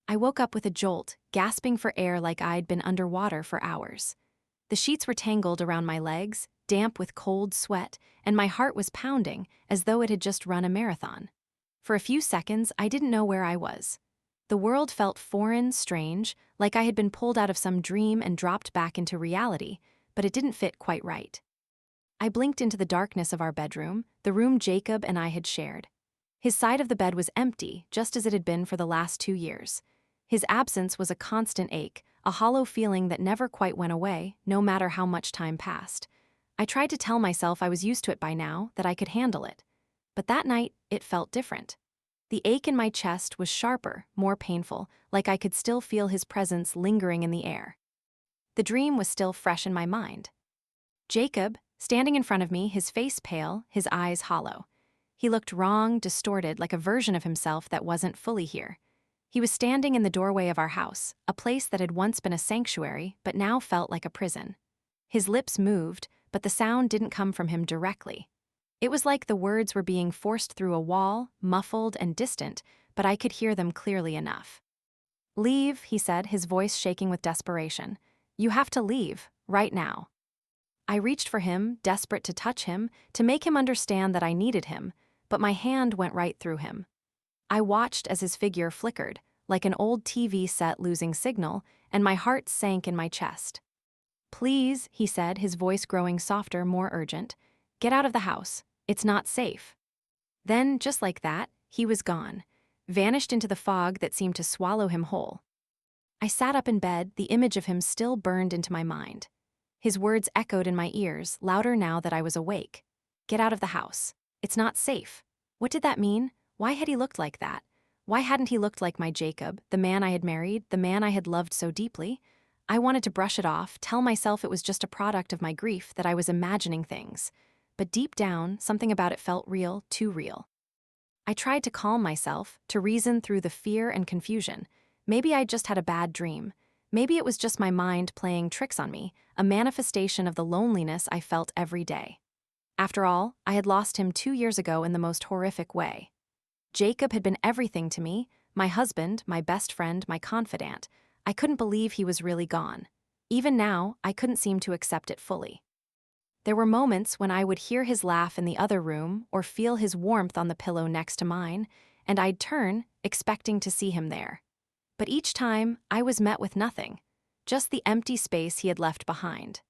I woke up with a jolt, gasping for air like I'd been underwater for hours. The sheets were tangled around my legs, damp with cold sweat, and my heart was pounding as though it had just run a marathon. For a few seconds, I didn't know where I was. The world felt foreign, strange, like I had been pulled out of some dream and dropped back into reality, but it didn't fit quite right. I blinked into the darkness of our bedroom, the room Jacob and I had shared. His side of the bed was empty, just as it had been for the last 2 years. His absence was a constant ache, a hollow feeling that never quite went away, no matter how much time passed. I tried to tell myself I was used to it by now, that I could handle it. But that night, it felt different. The ache in my chest was sharper, more painful, like I could still feel his presence lingering in the air. The dream was still fresh in my mind. Jacob, standing in front of me, his face pale, his eyes hollow. He looked wrong, distorted, like a version of himself that wasn't fully here. He was standing in the doorway of our house, a place that had once been a sanctuary but now felt like a prison. His lips moved, but the sound didn't come from him directly. It was like the words were being forced through a wall, muffled and distant, but I could hear them clearly enough. "Leave," he said, his voice shaking with desperation. "You have to leave, right now." I reached for him, desperate to touch him, to make him understand that I needed him, but my hand went right through him. I watched as his figure flickered, like an old TV set losing signal, and my heart sank in my chest. "Please," he said, his voice growing softer, more urgent. "Get out of the house. It's not safe." Then, just like that, he was gone, vanished into the fog that seemed to swallow him whole. I sat up in bed, the image of him still burned into my mind. His words echoed in my ears, louder now that I was awake. "Get out of the house. It's not safe." What did that mean? Why had he looked like that? Why hadn't he looked like my Jacob, the man I had married, the man I had loved so deeply? I wanted to brush it off, tell myself it was just a product of my grief, that I was imagining things. But deep down, something about it felt real, too real. I tried to calm myself, to reason through the fear and confusion. Maybe I just had a bad dream. Maybe it was just my mind playing tricks on me, a manifestation of the loneliness I felt every day. After all, I had lost him 2 years ago in the most horrific way. Jacob had been everything to me, my husband, my best friend, my confidant. I couldn't believe he was really gone. Even now, I couldn't seem to accept it fully. There were moments when I would hear his laugh in the other room or feel his warmth on the pillow next to mine, and I'd turn, expecting to see him there. But each time, I was met with nothing, just the empty space he had left behind.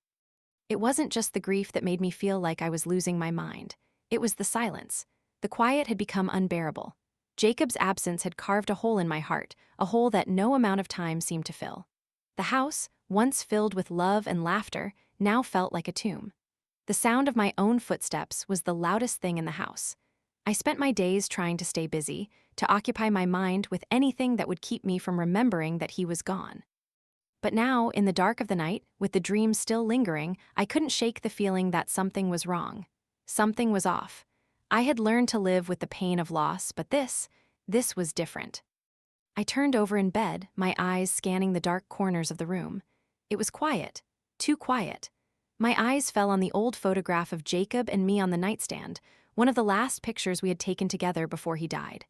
It wasn't just the grief that made me feel like I was losing my mind. It was the silence. The quiet had become unbearable. Jacob's absence had carved a hole in my heart, a hole that no amount of time seemed to fill. The house, once filled with love and laughter, now felt like a tomb. The sound of my own footsteps was the loudest thing in the house. I spent my days trying to stay busy, to occupy my mind with anything that would keep me from remembering that he was gone. But now, in the dark of the night, with the dream still lingering, I couldn't shake the feeling that something was wrong. Something was off. I had learned to live with the pain of loss, but this was different. I turned over in bed, my eyes scanning the dark corners of the room. It was quiet, too quiet. My eyes fell on the old photograph of Jacob and me on the nightstand, one of the last pictures we had taken together before he died.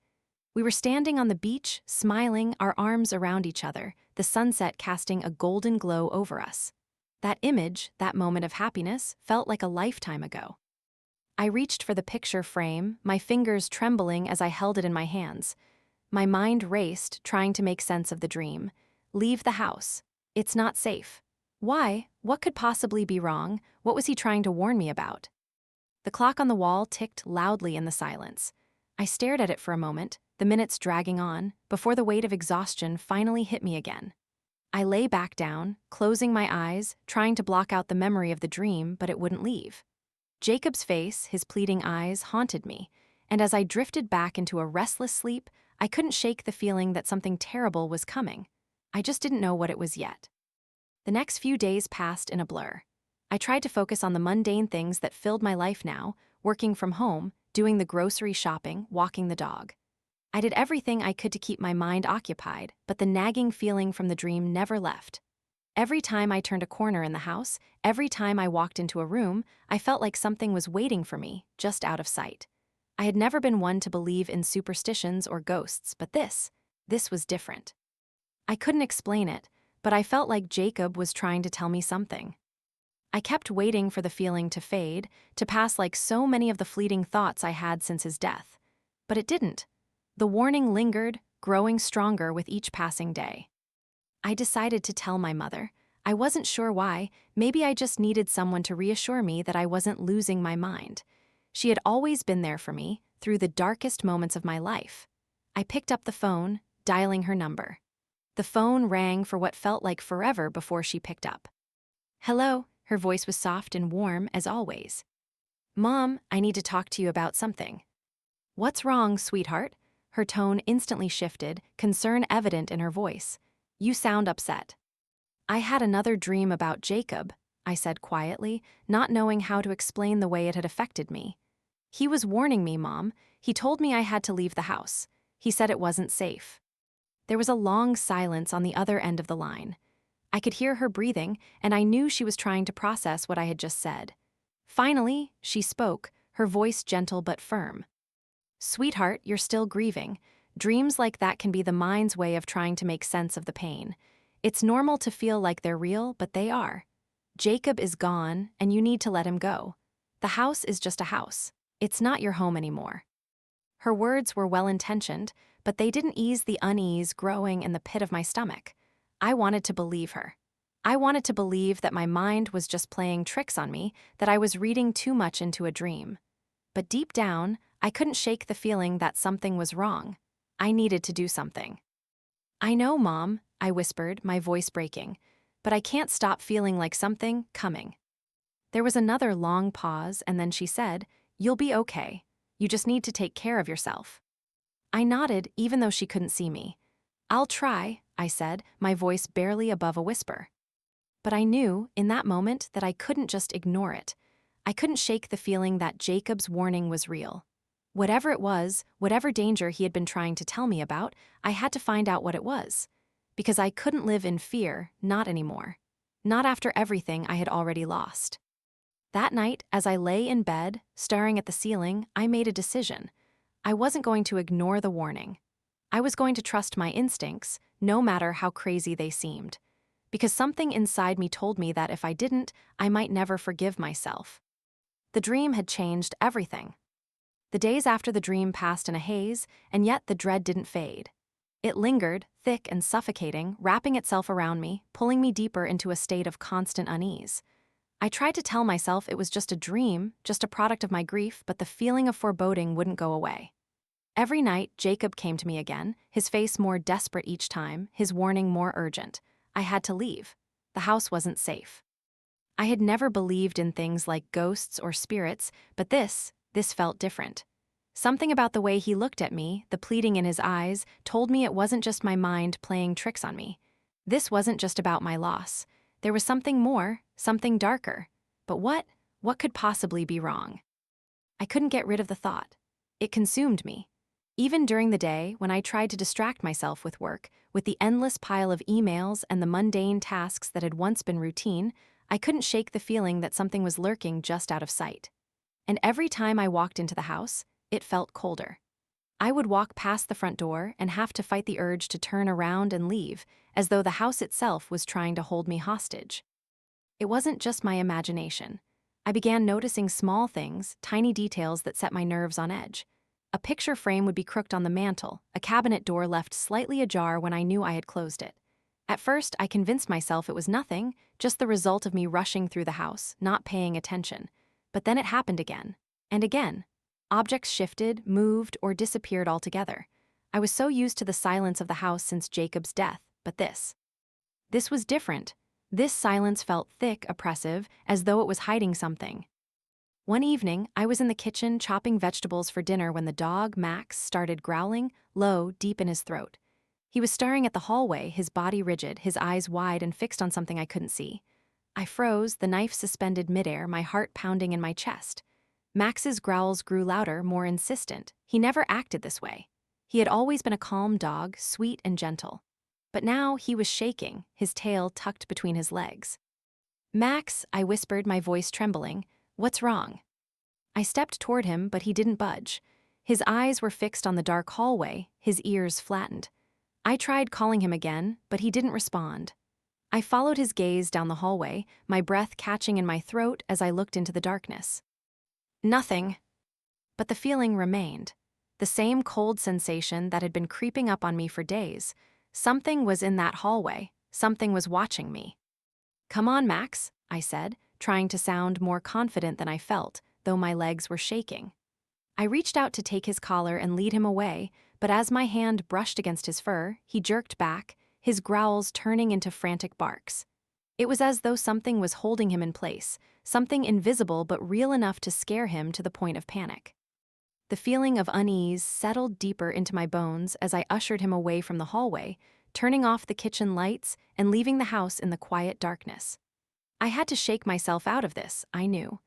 We were standing on the beach, smiling, our arms around each other, the sunset casting a golden glow over us. That image, that moment of happiness, felt like a lifetime ago. I reached for the picture frame, my fingers trembling as I held it in my hands. My mind raced, trying to make sense of the dream. Leave the house. It's not safe. Why? What could possibly be wrong? What was he trying to warn me about? The clock on the wall ticked loudly in the silence. I stared at it for a moment, the minutes dragging on, before the weight of exhaustion finally hit me again. I lay back down, closing my eyes, trying to block out the memory of the dream, but it wouldn't leave. Jacob's face, his pleading eyes, haunted me, and as I drifted back into a restless sleep, I couldn't shake the feeling that something terrible was coming. I just didn't know what it was yet. The next few days passed in a blur. I tried to focus on the mundane things that filled my life now, working from home, doing the grocery shopping, walking the dog. I did everything I could to keep my mind occupied, but the nagging feeling from the dream never left. Every time I turned a corner in the house, every time I walked into a room, I felt like something was waiting for me, just out of sight. I had never been one to believe in superstitions or ghosts, but this was different. I couldn't explain it, but I felt like Jacob was trying to tell me something. I kept waiting for the feeling to fade, to pass like so many of the fleeting thoughts I had since his death. But it didn't. The warning lingered, growing stronger with each passing day. I decided to tell my mother. I wasn't sure why, maybe I just needed someone to reassure me that I wasn't losing my mind. She had always been there for me, through the darkest moments of my life. I picked up the phone, dialing her number. The phone rang for what felt like forever before she picked up. "Hello," her voice was soft and warm as always. "Mom, I need to talk to you about something." "What's wrong, sweetheart?" Her tone instantly shifted, concern evident in her voice. "You sound upset." "I had another dream about Jacob," I said quietly, not knowing how to explain the way it had affected me. "He was warning me, Mom. He told me I had to leave the house. He said it wasn't safe." There was a long silence on the other end of the line. I could hear her breathing, and I knew she was trying to process what I had just said. Finally, she spoke, her voice gentle but firm. "Sweetheart, you're still grieving. Dreams like that can be the mind's way of trying to make sense of the pain. It's normal to feel like they're real, but they are. Jacob is gone, and you need to let him go. The house is just a house. It's not your home anymore." Her words were well-intentioned, but they didn't ease the unease growing in the pit of my stomach. I wanted to believe her. I wanted to believe that my mind was just playing tricks on me, that I was reading too much into a dream. But deep down, I couldn't shake the feeling that something was wrong. I needed to do something. "I know, Mom," I whispered, my voice breaking, "but I can't stop feeling like something coming." There was another long pause, and then she said, "You'll be okay. You just need to take care of yourself." I nodded, even though she couldn't see me. "I'll try," I said, my voice barely above a whisper. But I knew, in that moment, that I couldn't just ignore it. I couldn't shake the feeling that Jacob's warning was real. Whatever it was, whatever danger he had been trying to tell me about, I had to find out what it was. Because I couldn't live in fear, not anymore. Not after everything I had already lost. That night, as I lay in bed, staring at the ceiling, I made a decision. I wasn't going to ignore the warning. I was going to trust my instincts, no matter how crazy they seemed. Because something inside me told me that if I didn't, I might never forgive myself. The dream had changed everything. The days after the dream passed in a haze, and yet the dread didn't fade. It lingered, thick and suffocating, wrapping itself around me, pulling me deeper into a state of constant unease. I tried to tell myself it was just a dream, just a product of my grief, but the feeling of foreboding wouldn't go away. Every night, Jacob came to me again, his face more desperate each time, his warning more urgent. I had to leave. The house wasn't safe. I had never believed in things like ghosts or spirits, but this felt different. Something about the way he looked at me, the pleading in his eyes, told me it wasn't just my mind playing tricks on me. This wasn't just about my loss. There was something more, something darker. But what? What could possibly be wrong? I couldn't get rid of the thought. It consumed me. Even during the day, when I tried to distract myself with work, with the endless pile of emails and the mundane tasks that had once been routine, I couldn't shake the feeling that something was lurking just out of sight. And every time I walked into the house, it felt colder. I would walk past the front door and have to fight the urge to turn around and leave, as though the house itself was trying to hold me hostage. It wasn't just my imagination. I began noticing small things, tiny details that set my nerves on edge. A picture frame would be crooked on the mantel, a cabinet door left slightly ajar when I knew I had closed it. At first, I convinced myself it was nothing, just the result of me rushing through the house, not paying attention. But then it happened again. And again. Objects shifted, moved, or disappeared altogether. I was so used to the silence of the house since Jacob's death, but this was different. This silence felt thick, oppressive, as though it was hiding something. One evening, I was in the kitchen chopping vegetables for dinner when the dog, Max, started growling, low, deep in his throat. He was staring at the hallway, his body rigid, his eyes wide and fixed on something I couldn't see. I froze, the knife suspended midair, my heart pounding in my chest. Max's growls grew louder, more insistent. He never acted this way. He had always been a calm dog, sweet and gentle. But now he was shaking, his tail tucked between his legs. "Max," I whispered, my voice trembling, "what's wrong?" I stepped toward him, but he didn't budge. His eyes were fixed on the dark hallway, his ears flattened. I tried calling him again, but he didn't respond. I followed his gaze down the hallway, my breath catching in my throat as I looked into the darkness. Nothing. But the feeling remained. The same cold sensation that had been creeping up on me for days. Something was in that hallway. Something was watching me. "Come on, Max," I said, trying to sound more confident than I felt, though my legs were shaking. I reached out to take his collar and lead him away, but as my hand brushed against his fur, he jerked back, his growls turning into frantic barks. It was as though something was holding him in place, something invisible but real enough to scare him to the point of panic. The feeling of unease settled deeper into my bones as I ushered him away from the hallway, turning off the kitchen lights and leaving the house in the quiet darkness. I had to shake myself out of this, I knew.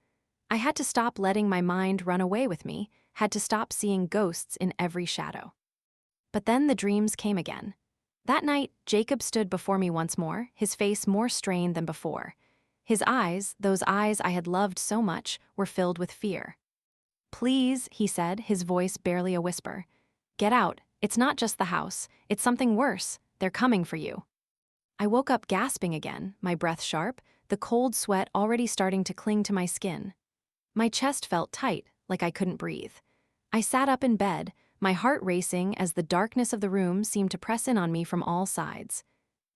I had to stop letting my mind run away with me, had to stop seeing ghosts in every shadow. But then the dreams came again. That night, Jacob stood before me once more, his face more strained than before. His eyes, those eyes I had loved so much, were filled with fear. "Please," he said, his voice barely a whisper. "Get out. It's not just the house. It's something worse. They're coming for you." I woke up gasping again, my breath sharp, the cold sweat already starting to cling to my skin. My chest felt tight, like I couldn't breathe. I sat up in bed, my heart racing as the darkness of the room seemed to press in on me from all sides.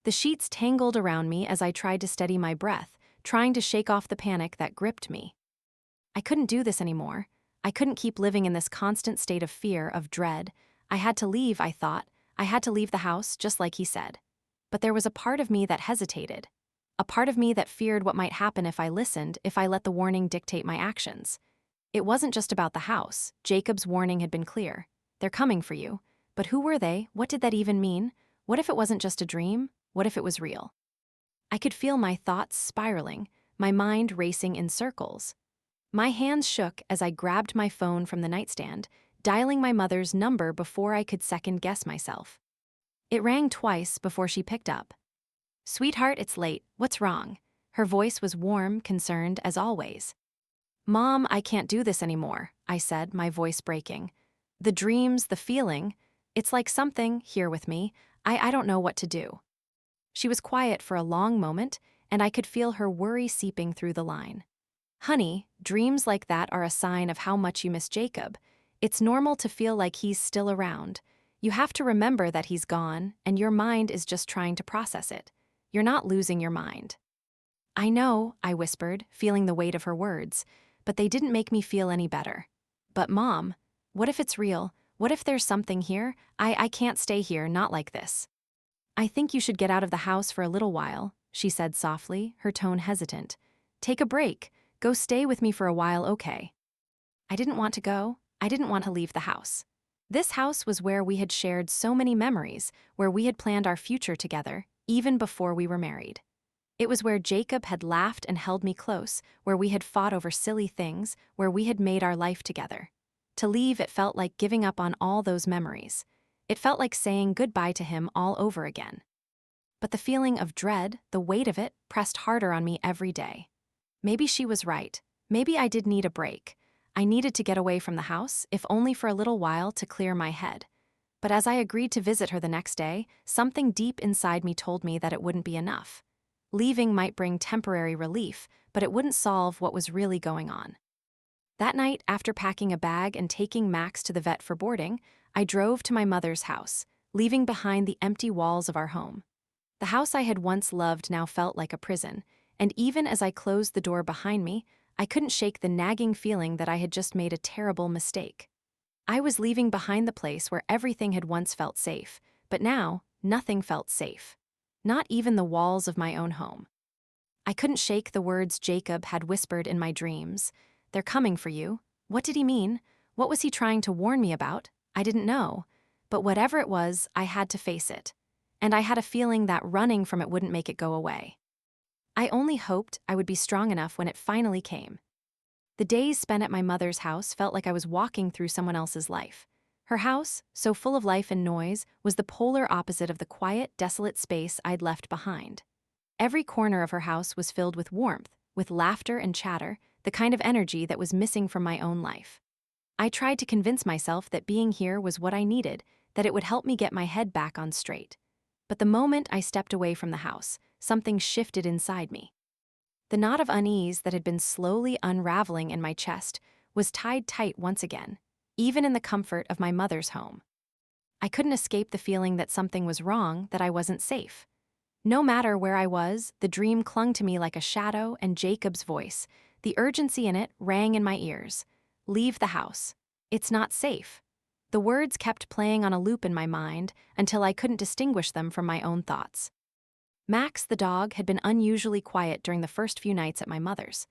The sheets tangled around me as I tried to steady my breath, trying to shake off the panic that gripped me. I couldn't do this anymore. I couldn't keep living in this constant state of fear, of dread. I had to leave, I thought. I had to leave the house, just like he said. But there was a part of me that hesitated. A part of me that feared what might happen if I listened, if I let the warning dictate my actions. It wasn't just about the house. Jacob's warning had been clear. "They're coming for you." But who were they? What did that even mean? What if it wasn't just a dream? What if it was real? I could feel my thoughts spiraling, my mind racing in circles. My hands shook as I grabbed my phone from the nightstand, dialing my mother's number before I could second-guess myself. It rang twice before she picked up. "Sweetheart, it's late. What's wrong?" Her voice was warm, concerned, as always. "Mom, I can't do this anymore," I said, my voice breaking. "The dreams, the feeling, it's like something here with me. I don't know what to do." She was quiet for a long moment, and I could feel her worry seeping through the line. "Honey, dreams like that are a sign of how much you miss Jacob. It's normal to feel like he's still around. You have to remember that he's gone, and your mind is just trying to process it. You're not losing your mind." "I know," I whispered, feeling the weight of her words, but they didn't make me feel any better. "But Mom, what if it's real? What if there's something here? I can't stay here, not like this." "I think you should get out of the house for a little while," she said softly, her tone hesitant. "Take a break. Go stay with me for a while, okay?" I didn't want to go. I didn't want to leave the house. This house was where we had shared so many memories, where we had planned our future together, even before we were married. It was where Jacob had laughed and held me close, where we had fought over silly things, where we had made our life together. To leave, it felt like giving up on all those memories. It felt like saying goodbye to him all over again. But the feeling of dread, the weight of it, pressed harder on me every day. Maybe she was right. Maybe I did need a break. I needed to get away from the house, if only for a little while, to clear my head. But as I agreed to visit her the next day, something deep inside me told me that it wouldn't be enough. Leaving might bring temporary relief, but it wouldn't solve what was really going on. That night, after packing a bag and taking Max to the vet for boarding, I drove to my mother's house, leaving behind the empty walls of our home. The house I had once loved now felt like a prison, and even as I closed the door behind me, I couldn't shake the nagging feeling that I had just made a terrible mistake. I was leaving behind the place where everything had once felt safe, but now, nothing felt safe. Not even the walls of my own home. I couldn't shake the words Jacob had whispered in my dreams. "They're coming for you." What did he mean? What was he trying to warn me about? I didn't know. But whatever it was, I had to face it. And I had a feeling that running from it wouldn't make it go away. I only hoped I would be strong enough when it finally came. The days spent at my mother's house felt like I was walking through someone else's life. Her house, so full of life and noise, was the polar opposite of the quiet, desolate space I'd left behind. Every corner of her house was filled with warmth, with laughter and chatter, the kind of energy that was missing from my own life. I tried to convince myself that being here was what I needed, that it would help me get my head back on straight. But the moment I stepped away from the house, something shifted inside me. The knot of unease that had been slowly unraveling in my chest was tied tight once again, even in the comfort of my mother's home. I couldn't escape the feeling that something was wrong, that I wasn't safe. No matter where I was, the dream clung to me like a shadow, and Jacob's voice, the urgency in it, rang in my ears. Leave the house. It's not safe. The words kept playing on a loop in my mind until I couldn't distinguish them from my own thoughts. Max, the dog, had been unusually quiet during the first few nights at my mother's.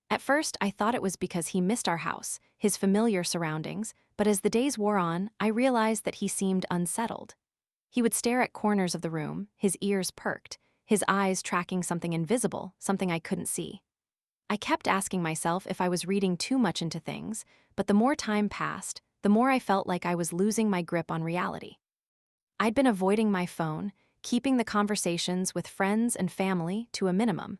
At first, I thought it was because he missed our house, his familiar surroundings, but as the days wore on, I realized that he seemed unsettled. He would stare at corners of the room, his ears perked, his eyes tracking something invisible, something I couldn't see. I kept asking myself if I was reading too much into things, but the more time passed, the more I felt like I was losing my grip on reality. I'd been avoiding my phone, keeping the conversations with friends and family to a minimum.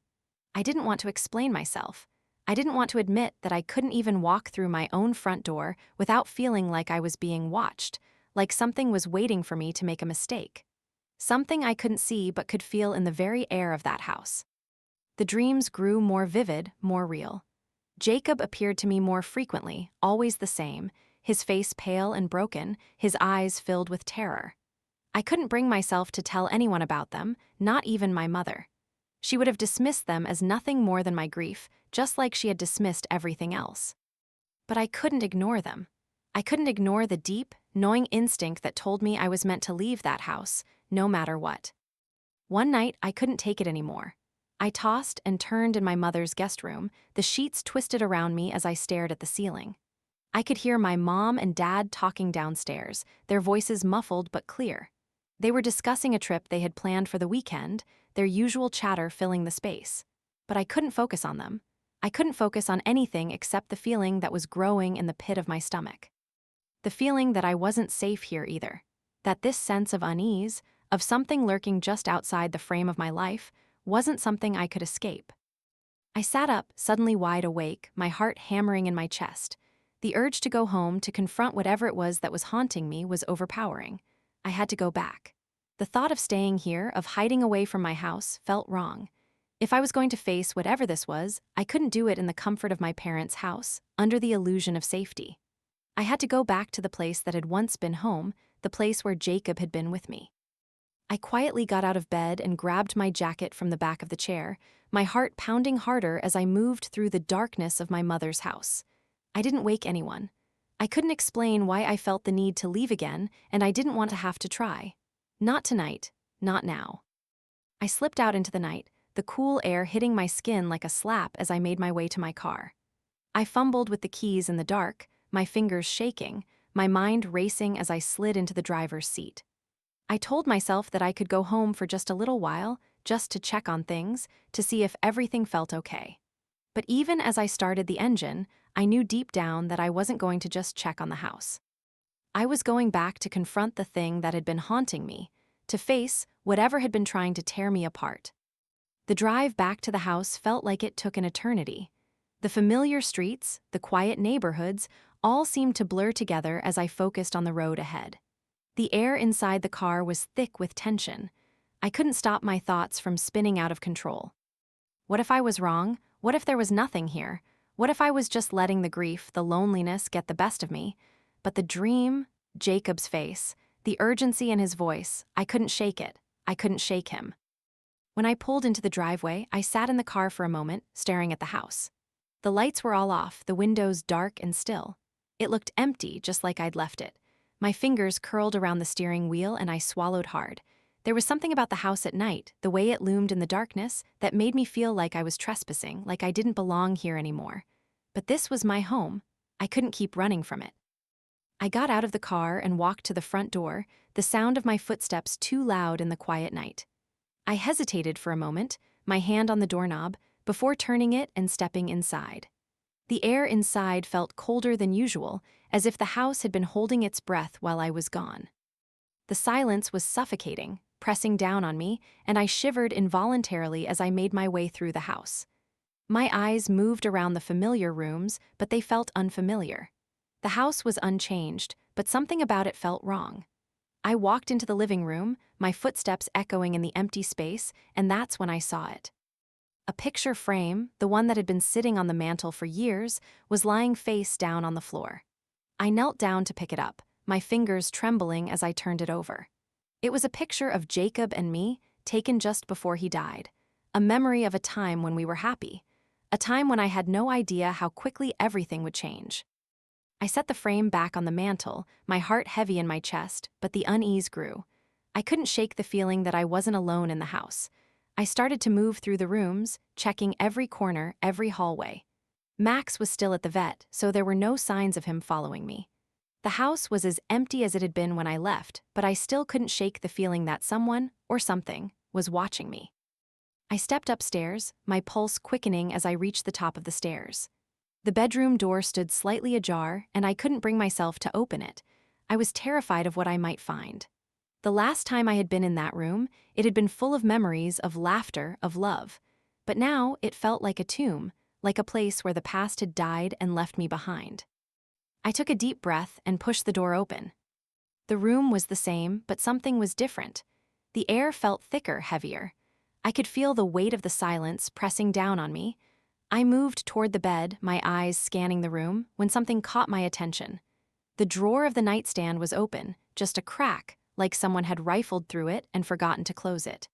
I didn't want to explain myself. I didn't want to admit that I couldn't even walk through my own front door without feeling like I was being watched, like something was waiting for me to make a mistake. Something I couldn't see but could feel in the very air of that house. The dreams grew more vivid, more real. Jacob appeared to me more frequently, always the same, his face pale and broken, his eyes filled with terror. I couldn't bring myself to tell anyone about them, not even my mother. She would have dismissed them as nothing more than my grief, just like she had dismissed everything else. But I couldn't ignore them. I couldn't ignore the deep, gnawing instinct that told me I was meant to leave that house, no matter what. One night, I couldn't take it anymore. I tossed and turned in my mother's guest room, the sheets twisted around me as I stared at the ceiling. I could hear my mom and dad talking downstairs, their voices muffled but clear. They were discussing a trip they had planned for the weekend, their usual chatter filling the space. But I couldn't focus on them. I couldn't focus on anything except the feeling that was growing in the pit of my stomach. The feeling that I wasn't safe here either. That this sense of unease, of something lurking just outside the frame of my life, wasn't something I could escape. I sat up, suddenly wide awake, my heart hammering in my chest. The urge to go home, to confront whatever it was that was haunting me, was overpowering. I had to go back. The thought of staying here, of hiding away from my house, felt wrong. If I was going to face whatever this was, I couldn't do it in the comfort of my parents' house, under the illusion of safety. I had to go back to the place that had once been home, the place where Jacob had been with me. I quietly got out of bed and grabbed my jacket from the back of the chair, my heart pounding harder as I moved through the darkness of my mother's house. I didn't wake anyone. I couldn't explain why I felt the need to leave again, and I didn't want to have to try. Not tonight, not now. I slipped out into the night, the cool air hitting my skin like a slap as I made my way to my car. I fumbled with the keys in the dark, my fingers shaking, my mind racing as I slid into the driver's seat. I told myself that I could go home for just a little while, just to check on things, to see if everything felt okay. But even as I started the engine, I knew deep down that I wasn't going to just check on the house. I was going back to confront the thing that had been haunting me, to face whatever had been trying to tear me apart. The drive back to the house felt like it took an eternity. The familiar streets, the quiet neighborhoods, all seemed to blur together as I focused on the road ahead. The air inside the car was thick with tension. I couldn't stop my thoughts from spinning out of control. What if I was wrong? What if there was nothing here? What if I was just letting the grief, the loneliness get the best of me? But the dream, Jacob's face, the urgency in his voice, I couldn't shake it. I couldn't shake him. When I pulled into the driveway, I sat in the car for a moment, staring at the house. The lights were all off, the windows dark and still. It looked empty, just like I'd left it. My fingers curled around the steering wheel and I swallowed hard. There was something about the house at night, the way it loomed in the darkness, that made me feel like I was trespassing, like I didn't belong here anymore. But this was my home. I couldn't keep running from it. I got out of the car and walked to the front door, the sound of my footsteps too loud in the quiet night. I hesitated for a moment, my hand on the doorknob, before turning it and stepping inside. The air inside felt colder than usual, as if the house had been holding its breath while I was gone. The silence was suffocating, pressing down on me, and I shivered involuntarily as I made my way through the house. My eyes moved around the familiar rooms, but they felt unfamiliar. The house was unchanged, but something about it felt wrong. I walked into the living room, my footsteps echoing in the empty space, and that's when I saw it. A picture frame, the one that had been sitting on the mantel for years, was lying face down on the floor. I knelt down to pick it up, my fingers trembling as I turned it over. It was a picture of Jacob and me, taken just before he died. A memory of a time when we were happy. A time when I had no idea how quickly everything would change. I set the frame back on the mantel, my heart heavy in my chest, but the unease grew. I couldn't shake the feeling that I wasn't alone in the house. I started to move through the rooms, checking every corner, every hallway. Max was still at the vet, so there were no signs of him following me. The house was as empty as it had been when I left, but I still couldn't shake the feeling that someone, or something, was watching me. I stepped upstairs, my pulse quickening as I reached the top of the stairs. The bedroom door stood slightly ajar, and I couldn't bring myself to open it. I was terrified of what I might find. The last time I had been in that room, it had been full of memories of laughter, of love. But now it felt like a tomb, like a place where the past had died and left me behind. I took a deep breath and pushed the door open. The room was the same, but something was different. The air felt thicker, heavier. I could feel the weight of the silence pressing down on me. I moved toward the bed, my eyes scanning the room, when something caught my attention. The drawer of the nightstand was open, just a crack, like someone had rifled through it and forgotten to close it.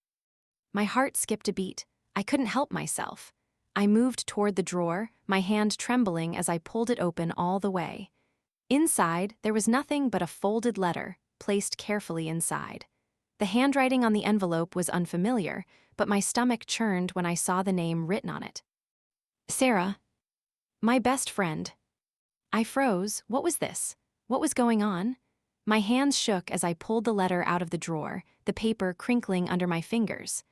My heart skipped a beat. I couldn't help myself. I moved toward the drawer, my hand trembling as I pulled it open all the way. Inside, there was nothing but a folded letter, placed carefully inside. The handwriting on the envelope was unfamiliar, but my stomach churned when I saw the name written on it. Sarah. My best friend. I froze. What was this? What was going on? My hands shook as I pulled the letter out of the drawer, the paper crinkling under my fingers.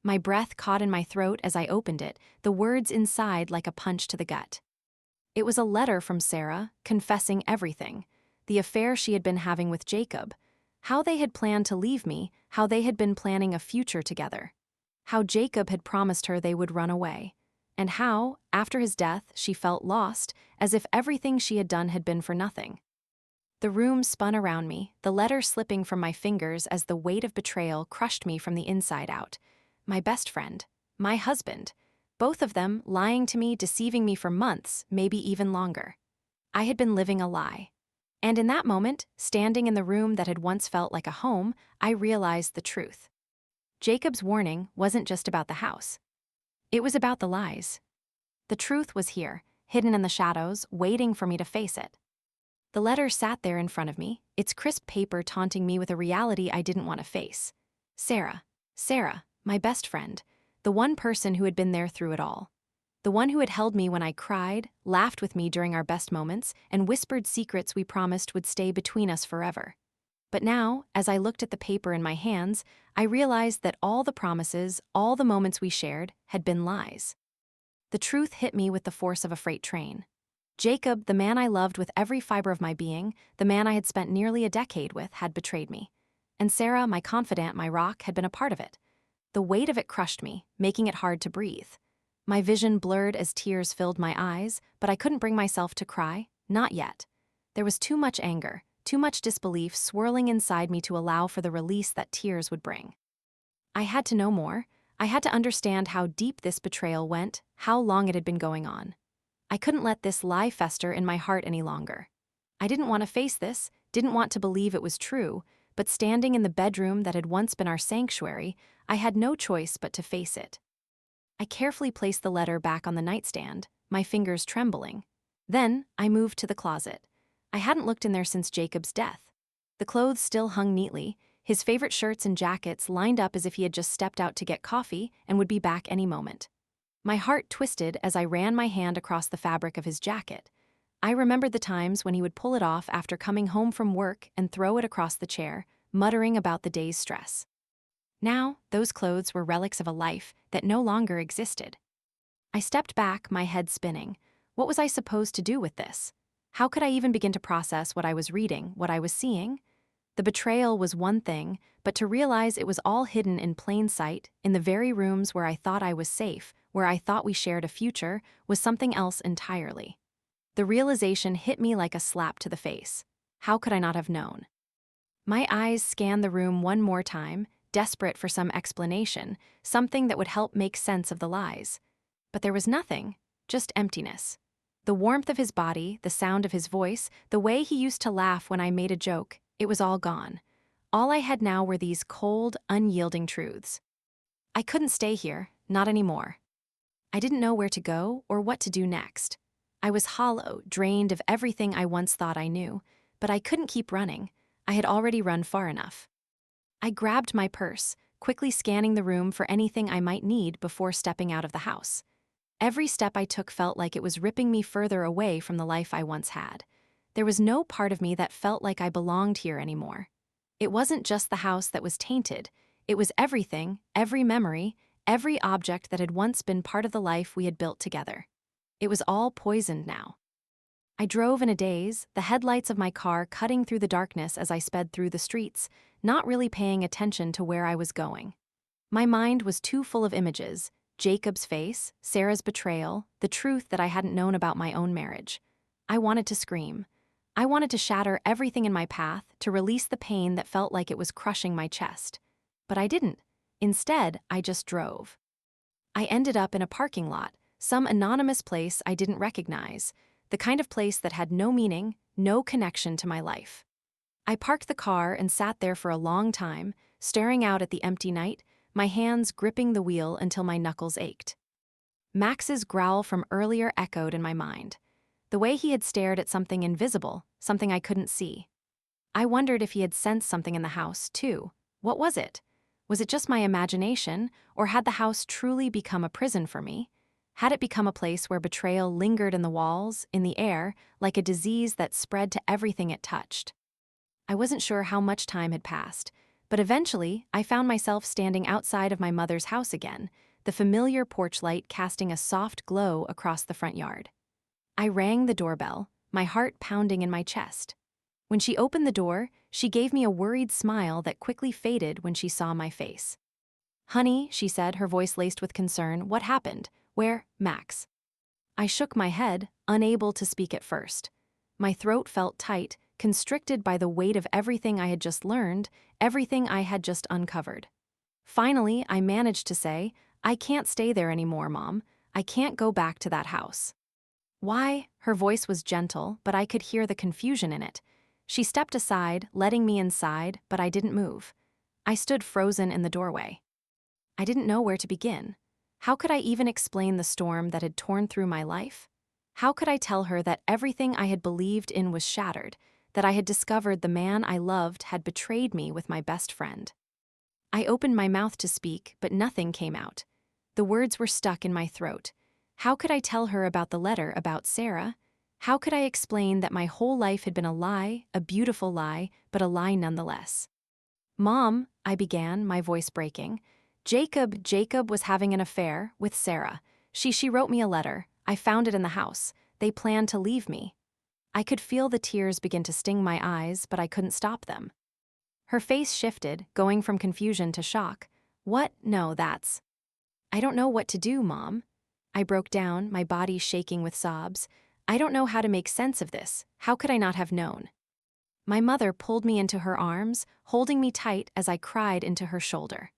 My breath caught in my throat as I opened it, the words inside like a punch to the gut. It was a letter from Sarah, confessing everything. The affair she had been having with Jacob. How they had planned to leave me, how they had been planning a future together. How Jacob had promised her they would run away. And how, after his death, she felt lost, as if everything she had done had been for nothing. The room spun around me, the letter slipping from my fingers as the weight of betrayal crushed me from the inside out. My best friend. My husband. Both of them lying to me, deceiving me for months, maybe even longer. I had been living a lie. And in that moment, standing in the room that had once felt like a home, I realized the truth. Jacob's warning wasn't just about the house. It was about the lies. The truth was here, hidden in the shadows, waiting for me to face it. The letter sat there in front of me, its crisp paper taunting me with a reality I didn't want to face. Sarah, my best friend, the one person who had been there through it all. The one who had held me when I cried, laughed with me during our best moments, and whispered secrets we promised would stay between us forever. But now, as I looked at the paper in my hands, I realized that all the promises, all the moments we shared, had been lies. The truth hit me with the force of a freight train. Jacob, the man I loved with every fiber of my being, the man I had spent nearly a decade with, had betrayed me. And Sarah, my confidant, my rock, had been a part of it. The weight of it crushed me, making it hard to breathe. My vision blurred as tears filled my eyes, but I couldn't bring myself to cry, not yet. There was too much anger, too much disbelief swirling inside me to allow for the release that tears would bring. I had to know more. I had to understand how deep this betrayal went, how long it had been going on. I couldn't let this lie fester in my heart any longer. I didn't want to face this, didn't want to believe it was true, but standing in the bedroom that had once been our sanctuary, I had no choice but to face it. I carefully placed the letter back on the nightstand, my fingers trembling. Then, I moved to the closet. I hadn't looked in there since Jacob's death. The clothes still hung neatly, his favorite shirts and jackets lined up as if he had just stepped out to get coffee and would be back any moment. My heart twisted as I ran my hand across the fabric of his jacket. I remembered the times when he would pull it off after coming home from work and throw it across the chair, muttering about the day's stress. Now, those clothes were relics of a life that no longer existed. I stepped back, my head spinning. What was I supposed to do with this? How could I even begin to process what I was reading, what I was seeing? The betrayal was one thing, but to realize it was all hidden in plain sight, in the very rooms where I thought I was safe, where I thought we shared a future, was something else entirely. The realization hit me like a slap to the face. How could I not have known? My eyes scanned the room one more time, desperate for some explanation, something that would help make sense of the lies. But there was nothing, just emptiness. The warmth of his body, the sound of his voice, the way he used to laugh when I made a joke, it was all gone. All I had now were these cold, unyielding truths. I couldn't stay here, not anymore. I didn't know where to go or what to do next. I was hollow, drained of everything I once thought I knew, but I couldn't keep running. I had already run far enough. I grabbed my purse, quickly scanning the room for anything I might need before stepping out of the house. Every step I took felt like it was ripping me further away from the life I once had. There was no part of me that felt like I belonged here anymore. It wasn't just the house that was tainted. It was everything, every memory, every object that had once been part of the life we had built together. It was all poisoned now. I drove in a daze, the headlights of my car cutting through the darkness as I sped through the streets, not really paying attention to where I was going. My mind was too full of images: Jacob's face, Sarah's betrayal, the truth that I hadn't known about my own marriage. I wanted to scream. I wanted to shatter everything in my path, to release the pain that felt like it was crushing my chest. But I didn't. Instead, I just drove. I ended up in a parking lot, some anonymous place I didn't recognize, the kind of place that had no meaning, no connection to my life. I parked the car and sat there for a long time, staring out at the empty night, my hands gripping the wheel until my knuckles ached. Max's growl from earlier echoed in my mind. The way he had stared at something invisible, something I couldn't see. I wondered if he had sensed something in the house, too. What was it? Was it just my imagination, or had the house truly become a prison for me? Had it become a place where betrayal lingered in the walls, in the air, like a disease that spread to everything it touched? I wasn't sure how much time had passed, but eventually I found myself standing outside of my mother's house again, the familiar porch light casting a soft glow across the front yard. I rang the doorbell, my heart pounding in my chest. When she opened the door, she gave me a worried smile that quickly faded when she saw my face. "Honey," she said, her voice laced with concern, "what happened? Where, Max?" I shook my head, unable to speak at first. My throat felt tight, constricted by the weight of everything I had just learned, everything I had just uncovered. Finally, I managed to say, "I can't stay there anymore, Mom. I can't go back to that house." "Why?" Her voice was gentle, but I could hear the confusion in it. She stepped aside, letting me inside, but I didn't move. I stood frozen in the doorway. I didn't know where to begin. How could I even explain the storm that had torn through my life? How could I tell her that everything I had believed in was shattered, that I had discovered the man I loved had betrayed me with my best friend? I opened my mouth to speak, but nothing came out. The words were stuck in my throat. How could I tell her about the letter about Sarah? How could I explain that my whole life had been a lie, a beautiful lie, but a lie nonetheless? "Mom," I began, my voice breaking. Jacob was having an affair with Sarah. She wrote me a letter. I found it in the house. They planned to leave me." I could feel the tears begin to sting my eyes, but I couldn't stop them. Her face shifted, going from confusion to shock. "What? No, that's—" "I don't know what to do, Mom." I broke down, my body shaking with sobs. "I don't know how to make sense of this. How could I not have known?" My mother pulled me into her arms, holding me tight as I cried into her shoulder.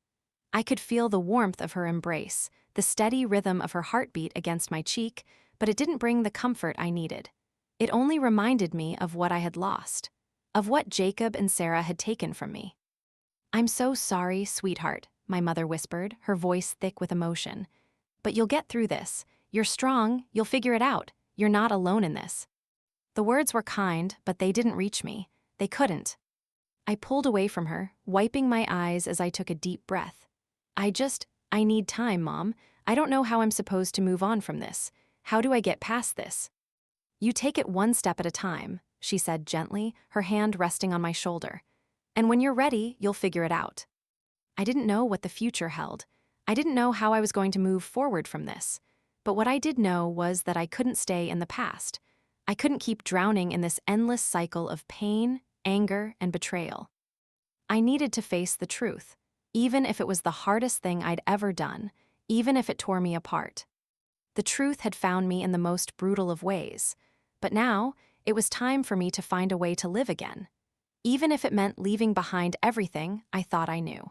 I could feel the warmth of her embrace, the steady rhythm of her heartbeat against my cheek, but it didn't bring the comfort I needed. It only reminded me of what I had lost, of what Jacob and Sarah had taken from me. "I'm so sorry, sweetheart," my mother whispered, her voice thick with emotion. "But you'll get through this. You're strong, you'll figure it out. You're not alone in this." The words were kind, but they didn't reach me. They couldn't. I pulled away from her, wiping my eyes as I took a deep breath. I need time, Mom. I don't know how I'm supposed to move on from this. How do I get past this?" "You take it one step at a time," she said gently, her hand resting on my shoulder. "And when you're ready, you'll figure it out." I didn't know what the future held. I didn't know how I was going to move forward from this. But what I did know was that I couldn't stay in the past. I couldn't keep drowning in this endless cycle of pain, anger, and betrayal. I needed to face the truth, even if it was the hardest thing I'd ever done, even if it tore me apart. The truth had found me in the most brutal of ways, but now it was time for me to find a way to live again. even if it meant leaving behind everything I thought I knew.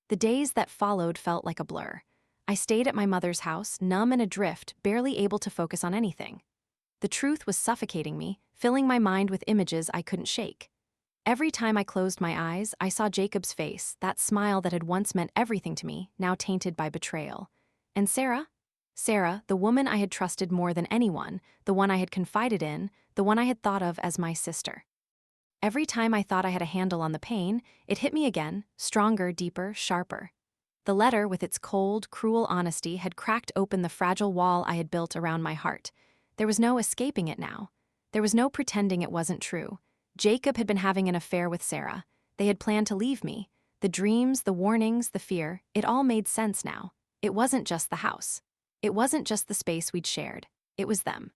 The days that followed felt like a blur. I stayed at my mother's house, numb and adrift, barely able to focus on anything. The truth was suffocating me, filling my mind with images I couldn't shake. Every time I closed my eyes, I saw Jacob's face, that smile that had once meant everything to me, now tainted by betrayal. And Sarah? Sarah, the woman I had trusted more than anyone, the one I had confided in, the one I had thought of as my sister. Every time I thought I had a handle on the pain, it hit me again, stronger, deeper, sharper. The letter, with its cold, cruel honesty, had cracked open the fragile wall I had built around my heart. There was no escaping it now. There was no pretending it wasn't true. Jacob had been having an affair with Sarah. They had planned to leave me. The dreams, the warnings, the fear, it all made sense now. It wasn't just the house. It wasn't just the space we'd shared. It was them.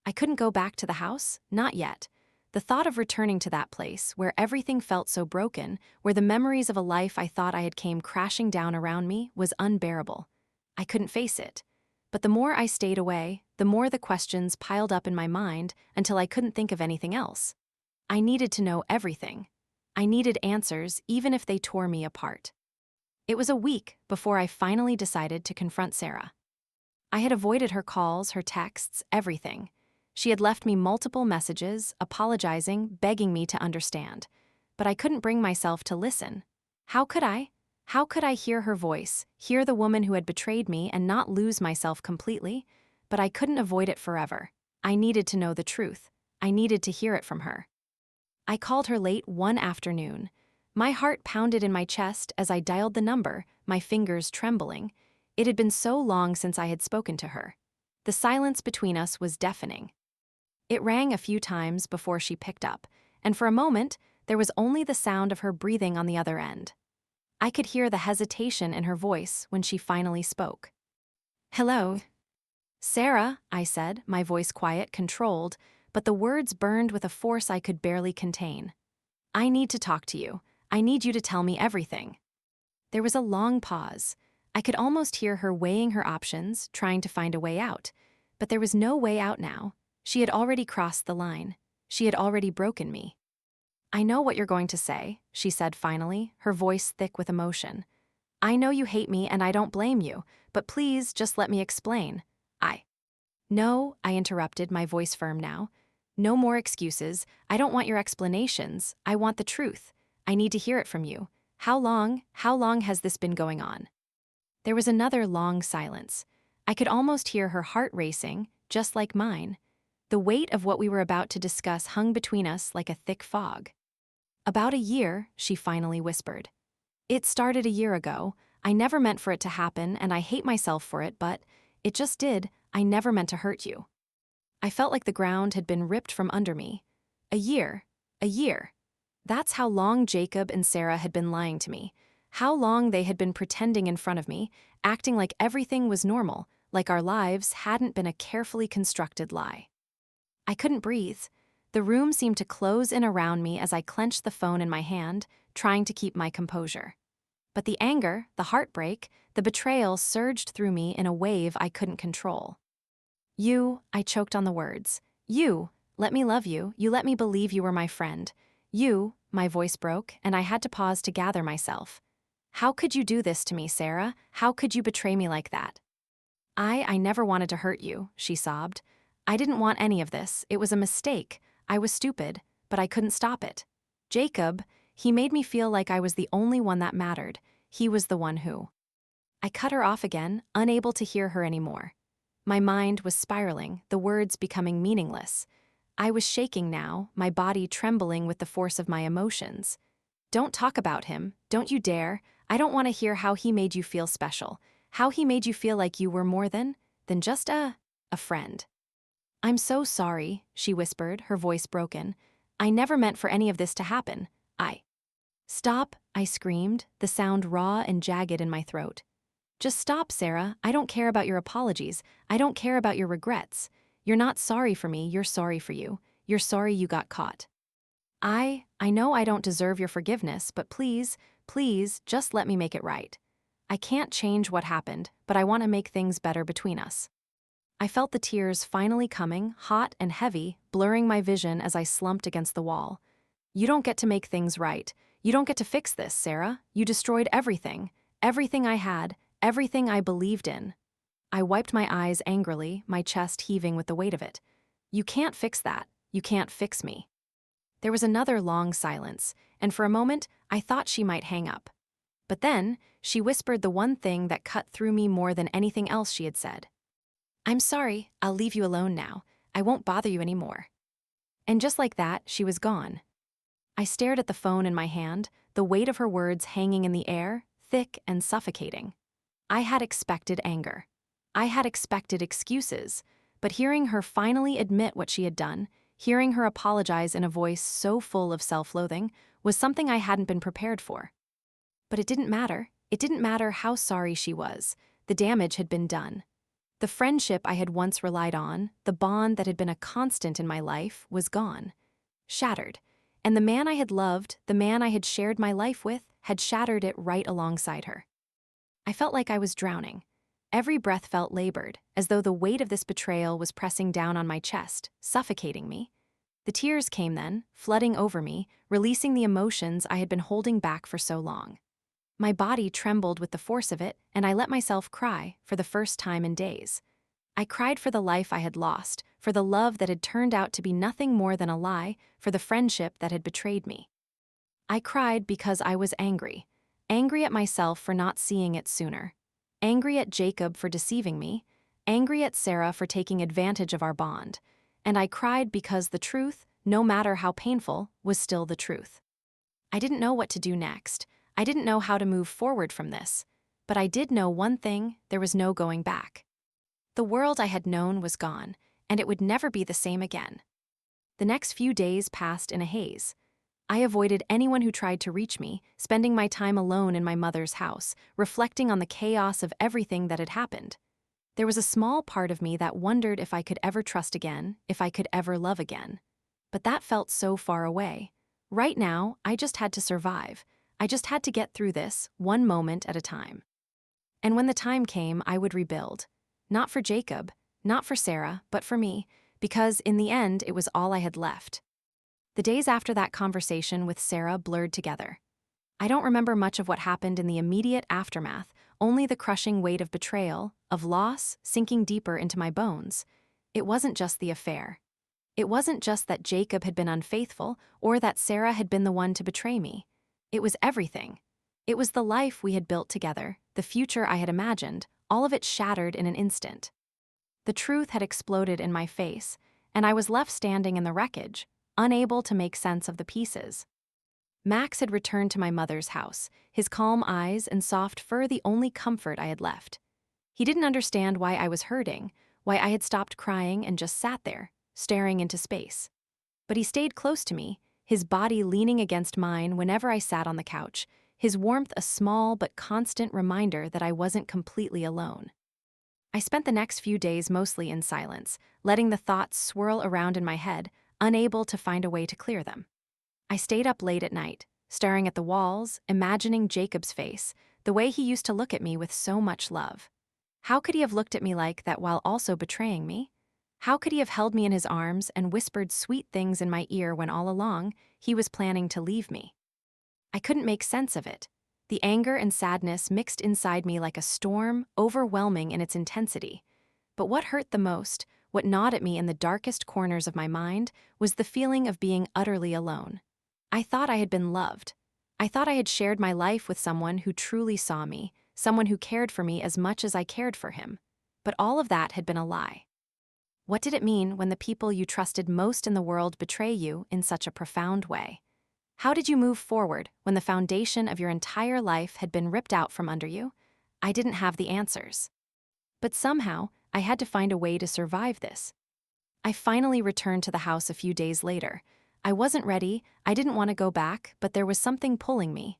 I couldn't go back to the house, not yet. The thought of returning to that place, where everything felt so broken, where the memories of a life I thought I had came crashing down around me, was unbearable. I couldn't face it. But the more I stayed away, the more the questions piled up in my mind until I couldn't think of anything else. I needed to know everything. I needed answers, even if they tore me apart. It was a week before I finally decided to confront Sarah. I had avoided her calls, her texts, everything. She had left me multiple messages, apologizing, begging me to understand. But I couldn't bring myself to listen. How could I? How could I hear her voice, hear the woman who had betrayed me, and not lose myself completely? But I couldn't avoid it forever. I needed to know the truth. I needed to hear it from her. I called her late one afternoon. My heart pounded in my chest as I dialed the number, my fingers trembling. It had been so long since I had spoken to her. The silence between us was deafening. It rang a few times before she picked up, and for a moment, there was only the sound of her breathing on the other end. I could hear the hesitation in her voice when she finally spoke. "Hello." "Sarah," I said, my voice quiet, controlled, but the words burned with a force I could barely contain. "I need to talk to you. I need you to tell me everything." There was a long pause. I could almost hear her weighing her options, trying to find a way out. But there was no way out now. She had already crossed the line. She had already broken me. "I know what you're going to say," she said finally, her voice thick with emotion. "I know you hate me and I don't blame you, but please just let me explain." "No," I interrupted, my voice firm now. "No more excuses. I don't want your explanations. I want the truth. I need to hear it from you. How long has this been going on?" There was another long silence. I could almost hear her heart racing, just like mine. The weight of what we were about to discuss hung between us like a thick fog. "About a year," she finally whispered. "It started a year ago. I never meant for it to happen, and I hate myself for it, but it just did. I never meant to hurt you." I felt like the ground had been ripped from under me. A year. That's how long Jacob and Sarah had been lying to me. How long they had been pretending in front of me, acting like everything was normal, like our lives hadn't been a carefully constructed lie. I couldn't breathe. The room seemed to close in around me as I clenched the phone in my hand, trying to keep my composure. But the anger, the heartbreak, the betrayal surged through me in a wave I couldn't control. I choked on the words. "You let me love you. You let me believe you were my friend. My voice broke, and I had to pause to gather myself. How could you do this to me, Sarah? How could you betray me like that?" I never wanted to hurt you," she sobbed. "I didn't want any of this. It was a mistake. I was stupid, but I couldn't stop it. Jacob, he made me feel like I was the only one that mattered. He was the one who—" I cut her off again, unable to hear her anymore. My mind was spiraling, the words becoming meaningless. I was shaking now, my body trembling with the force of my emotions. "Don't talk about him. Don't you dare. I don't want to hear how he made you feel special. How he made you feel like you were more than just a friend." "I'm so sorry," she whispered, her voice broken. "I never meant for any of this to happen. "Stop," I screamed, the sound raw and jagged in my throat. "Just stop, Sarah. I don't care about your apologies. I don't care about your regrets. You're not sorry for me, you're sorry for you. You're sorry you got caught. I know I don't deserve your forgiveness, but please, just let me make it right. I can't change what happened, but I want to make things better between us." I felt the tears finally coming, hot and heavy, blurring my vision as I slumped against the wall. You don't get to make things right. You don't get to fix this, Sarah. You destroyed everything. Everything I had, everything I believed in. I wiped my eyes angrily, my chest heaving with the weight of it. You can't fix that. You can't fix me. There was another long silence, and for a moment, I thought she might hang up. But then, she whispered the one thing that cut through me more than anything else she had said. I'm sorry, I'll leave you alone now. I won't bother you anymore. And just like that, she was gone. I stared at the phone in my hand, the weight of her words hanging in the air, thick and suffocating. I had expected anger. I had expected excuses, but hearing her finally admit what she had done, hearing her apologize in a voice so full of self-loathing, was something I hadn't been prepared for. But it didn't matter. It didn't matter how sorry she was. The damage had been done. The friendship I had once relied on, the bond that had been a constant in my life, was gone. Shattered. And the man I had loved, the man I had shared my life with, had shattered it right alongside her. I felt like I was drowning. Every breath felt labored, as though the weight of this betrayal was pressing down on my chest, suffocating me. The tears came then, flooding over me, releasing the emotions I had been holding back for so long. My body trembled with the force of it, and I let myself cry for the first time in days. I cried for the life I had lost, for the love that had turned out to be nothing more than a lie, for the friendship that had betrayed me. I cried because I was angry. Angry at myself for not seeing it sooner. Angry at Jacob for deceiving me. Angry at Sarah for taking advantage of our bond. And I cried because the truth, no matter how painful, was still the truth. I didn't know what to do next. I didn't know how to move forward from this. But I did know one thing: there was no going back. The world I had known was gone, and it would never be the same again. The next few days passed in a haze. I avoided anyone who tried to reach me, spending my time alone in my mother's house, reflecting on the chaos of everything that had happened. There was a small part of me that wondered if I could ever trust again, if I could ever love again. But that felt so far away. Right now, I just had to survive. I just had to get through this, one moment at a time. And when the time came, I would rebuild. Not for Jacob, not for Sarah, but for me, because in the end, it was all I had left. The days after that conversation with Sarah blurred together. I don't remember much of what happened in the immediate aftermath, only the crushing weight of betrayal, of loss, sinking deeper into my bones. It wasn't just the affair. It wasn't just that Jacob had been unfaithful or that Sarah had been the one to betray me. It was everything. It was the life we had built together, the future I had imagined, all of it shattered in an instant. The truth had exploded in my face, and I was left standing in the wreckage, unable to make sense of the pieces. Max had returned to my mother's house, his calm eyes and soft fur the only comfort I had left. He didn't understand why I was hurting, why I had stopped crying and just sat there, staring into space. But he stayed close to me, his body leaning against mine whenever I sat on the couch, his warmth a small but constant reminder that I wasn't completely alone. I spent the next few days mostly in silence, letting the thoughts swirl around in my head, unable to find a way to clear them. I stayed up late at night, staring at the walls, imagining Jacob's face, the way he used to look at me with so much love. How could he have looked at me like that while also betraying me? How could he have held me in his arms and whispered sweet things in my ear when all along he was planning to leave me? I couldn't make sense of it. The anger and sadness mixed inside me like a storm, overwhelming in its intensity. But what hurt the most, what gnawed at me in the darkest corners of my mind, was the feeling of being utterly alone. I thought I had been loved. I thought I had shared my life with someone who truly saw me, someone who cared for me as much as I cared for him. But all of that had been a lie. What did it mean when the people you trusted most in the world betray you in such a profound way? How did you move forward when the foundation of your entire life had been ripped out from under you? I didn't have the answers. But somehow, I had to find a way to survive this. I finally returned to the house a few days later. I wasn't ready, I didn't want to go back, but there was something pulling me.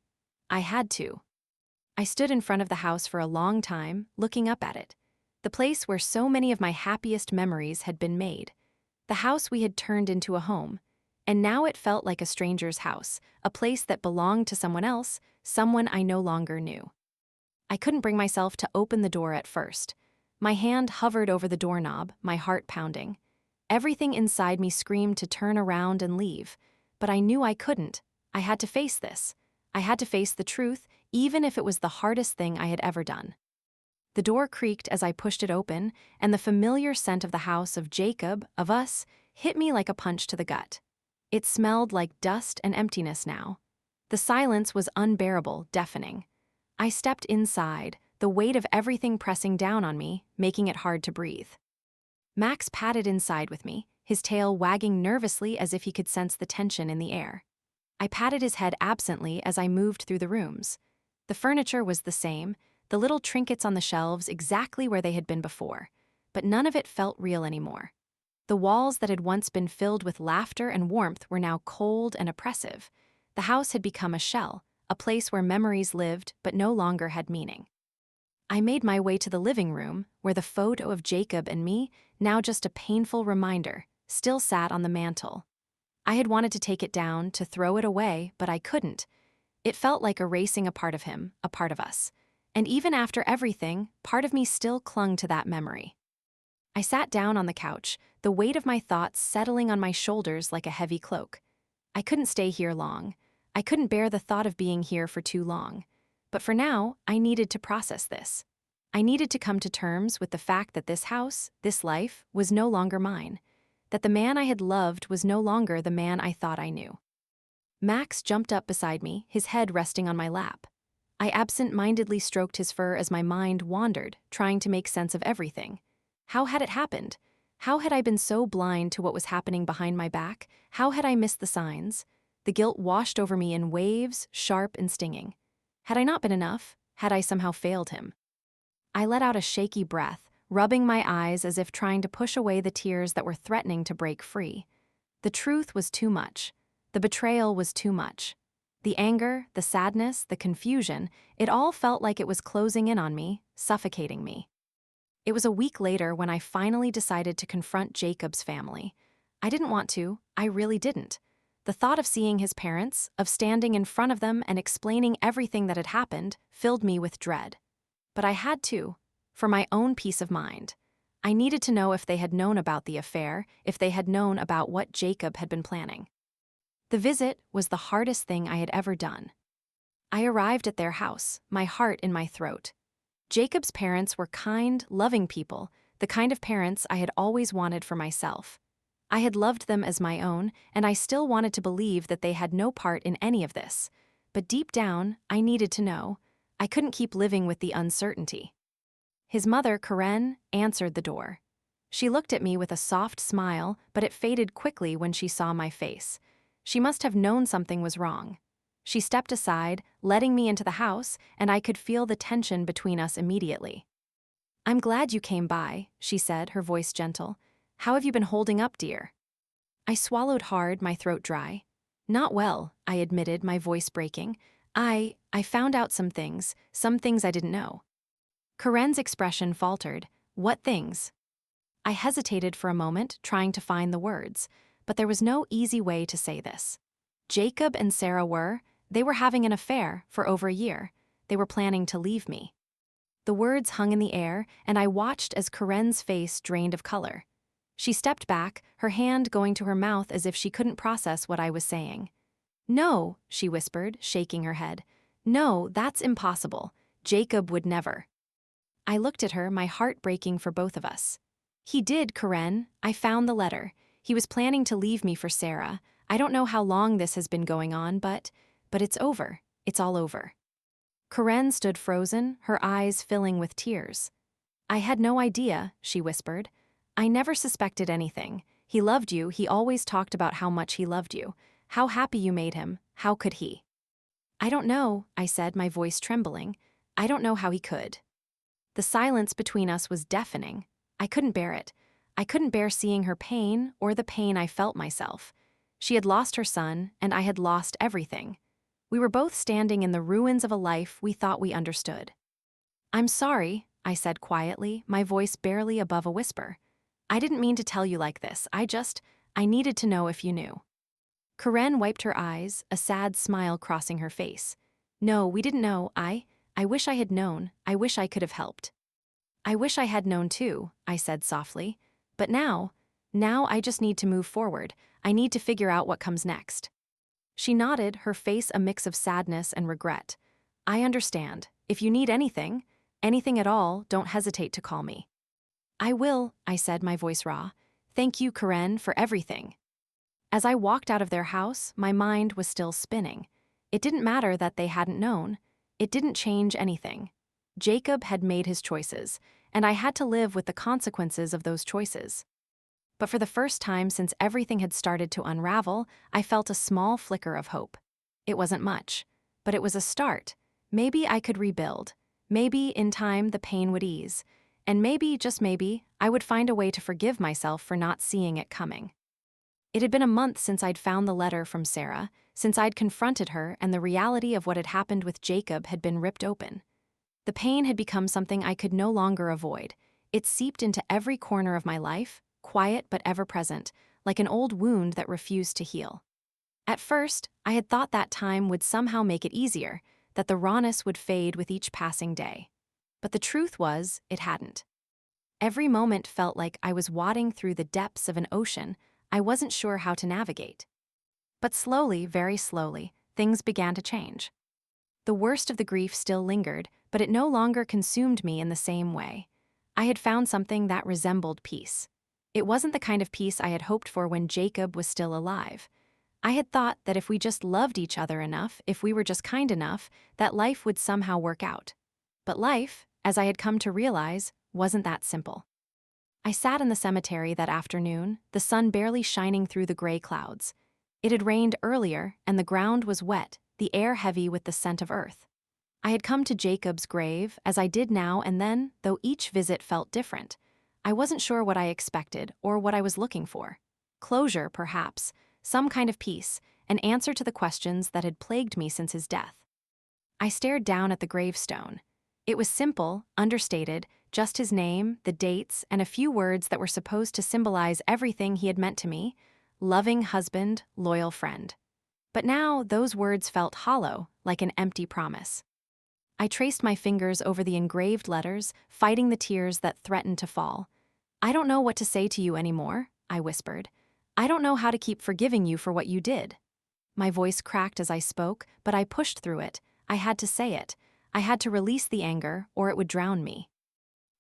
I had to. I stood in front of the house for a long time, looking up at it. The place where so many of my happiest memories had been made. The house we had turned into a home. And now it felt like a stranger's house, a place that belonged to someone else, someone I no longer knew. I couldn't bring myself to open the door at first. My hand hovered over the doorknob, my heart pounding. Everything inside me screamed to turn around and leave, but I knew I couldn't. I had to face this. I had to face the truth, even if it was the hardest thing I had ever done. The door creaked as I pushed it open, and the familiar scent of the house of Jacob, of us, hit me like a punch to the gut. It smelled like dust and emptiness now. The silence was unbearable, deafening. I stepped inside, the weight of everything pressing down on me, making it hard to breathe. Max padded inside with me, his tail wagging nervously as if he could sense the tension in the air. I patted his head absently as I moved through the rooms. The furniture was the same, the little trinkets on the shelves exactly where they had been before, but none of it felt real anymore. The walls that had once been filled with laughter and warmth were now cold and oppressive. The house had become a shell, a place where memories lived but no longer had meaning. I made my way to the living room, where the photo of Jacob and me, now just a painful reminder, still sat on the mantel. I had wanted to take it down, to throw it away, but I couldn't. It felt like erasing a part of him, a part of us. And even after everything, part of me still clung to that memory. I sat down on the couch, the weight of my thoughts settling on my shoulders like a heavy cloak. I couldn't stay here long. I couldn't bear the thought of being here for too long. But for now, I needed to process this. I needed to come to terms with the fact that this house, this life, was no longer mine. That the man I had loved was no longer the man I thought I knew. Max jumped up beside me, his head resting on my lap. I absent-mindedly stroked his fur as my mind wandered, trying to make sense of everything. How had it happened? How had I been so blind to what was happening behind my back? How had I missed the signs? The guilt washed over me in waves, sharp and stinging. Had I not been enough? Had I somehow failed him? I let out a shaky breath, rubbing my eyes as if trying to push away the tears that were threatening to break free. The truth was too much. The betrayal was too much. The anger, the sadness, the confusion, it all felt like it was closing in on me, suffocating me. It was a week later when I finally decided to confront Jacob's family. I didn't want to, I really didn't. The thought of seeing his parents, of standing in front of them and explaining everything that had happened, filled me with dread. But I had to, for my own peace of mind. I needed to know if they had known about the affair, if they had known about what Jacob had been planning. The visit was the hardest thing I had ever done. I arrived at their house, my heart in my throat. Jacob's parents were kind, loving people, the kind of parents I had always wanted for myself. I had loved them as my own, and I still wanted to believe that they had no part in any of this. But deep down, I needed to know. I couldn't keep living with the uncertainty. His mother, Karen, answered the door. She looked at me with a soft smile, but it faded quickly when she saw my face. She must have known something was wrong. She stepped aside, letting me into the house, and I could feel the tension between us immediately. "I'm glad you came by," she said, her voice gentle. "How have you been holding up, dear?" I swallowed hard, my throat dry. "Not well," I admitted, my voice breaking. I found out some things I didn't know." Karen's expression faltered. "What things?" I hesitated for a moment, trying to find the words, but there was no easy way to say this. Jacob and Sarah they were having an affair for over a year. They were planning to leave me. The words hung in the air, and I watched as Karen's face drained of color. She stepped back, her hand going to her mouth as if she couldn't process what I was saying. "No," she whispered, shaking her head. "No, that's impossible. Jacob would never." I looked at her, my heart breaking for both of us. "He did, Karen. I found the letter. He was planning to leave me for Sarah. I don't know how long this has been going on, but it's over. It's all over." Karen stood frozen, her eyes filling with tears. "I had no idea," she whispered. "I never suspected anything. He loved you, he always talked about how much he loved you. How happy you made him, how could he?" "I don't know," I said, my voice trembling. "I don't know how he could." The silence between us was deafening. I couldn't bear it. I couldn't bear seeing her pain or the pain I felt myself. She had lost her son, and I had lost everything. We were both standing in the ruins of a life we thought we understood. "I'm sorry," I said quietly, my voice barely above a whisper. "I didn't mean to tell you like this. I needed to know if you knew." Karen wiped her eyes, a sad smile crossing her face. "No, we didn't know. I wish I had known. I wish I could have helped." "I wish I had known too," I said softly. "But now I just need to move forward. I need to figure out what comes next." She nodded, her face a mix of sadness and regret. I understand. If you need anything, anything at all, don't hesitate to call me. I will, I said, my voice raw. Thank you, Karen, for everything. As I walked out of their house, my mind was still spinning. It didn't matter that they hadn't known. It didn't change anything. Jacob had made his choices, and I had to live with the consequences of those choices. But for the first time since everything had started to unravel, I felt a small flicker of hope. It wasn't much, but it was a start. Maybe I could rebuild. Maybe, in time, the pain would ease. And maybe, just maybe, I would find a way to forgive myself for not seeing it coming. It had been a month since I'd found the letter from Sarah, since I'd confronted her and the reality of what had happened with Jacob had been ripped open. The pain had become something I could no longer avoid. It seeped into every corner of my life, quiet but ever-present, like an old wound that refused to heal. At first, I had thought that time would somehow make it easier, that the rawness would fade with each passing day. But the truth was, it hadn't. Every moment felt like I was wading through the depths of an ocean I wasn't sure how to navigate. But slowly, very slowly, things began to change. The worst of the grief still lingered, but it no longer consumed me in the same way. I had found something that resembled peace. It wasn't the kind of peace I had hoped for when Jacob was still alive. I had thought that if we just loved each other enough, if we were just kind enough, that life would somehow work out. But life, as I had come to realize, wasn't that simple. I sat in the cemetery that afternoon, the sun barely shining through the gray clouds. It had rained earlier, and the ground was wet, the air heavy with the scent of earth. I had come to Jacob's grave, as I did now and then, though each visit felt different. I wasn't sure what I expected or what I was looking for. Closure, perhaps, some kind of peace, an answer to the questions that had plagued me since his death. I stared down at the gravestone. It was simple, understated, just his name, the dates, and a few words that were supposed to symbolize everything he had meant to me: loving husband, loyal friend. But now those words felt hollow, like an empty promise. I traced my fingers over the engraved letters, fighting the tears that threatened to fall. I don't know what to say to you anymore, I whispered. I don't know how to keep forgiving you for what you did. My voice cracked as I spoke, but I pushed through it. I had to say it. I had to release the anger, or it would drown me.